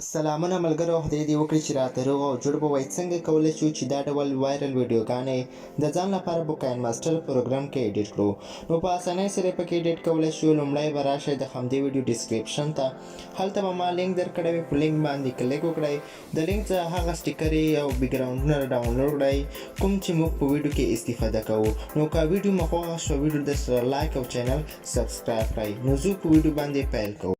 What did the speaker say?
سلامونه ملګرو، خدای دې وکړي چې راته روغ او جوړ به وای. څنګه کولی شو چې دا ډول وایرل ویډیوګانې د ځان لپاره په کاین ماسټر پروګرام کې ایډیټ کړو؟ نو په اسانۍ سره یې پکې ایډیټ کولی شو. لومړی به راشئ د همدې ویډیو ډسکریپشن ته، هلته به ما لینک درکړی وي. په لینک باندې کلیک وکړئ، د لینک څخه هغه سټیکرې او بیکګراونډونه ډاونلوډ کړئ کوم چې موږ په ویډیو کې استفاده کوو. نو که ویډیو مو خوښه شوه، ویډیو درسره لایک او چینل سبسکرایب کړئ. نو زه په ویډیو باندې پیل کوم.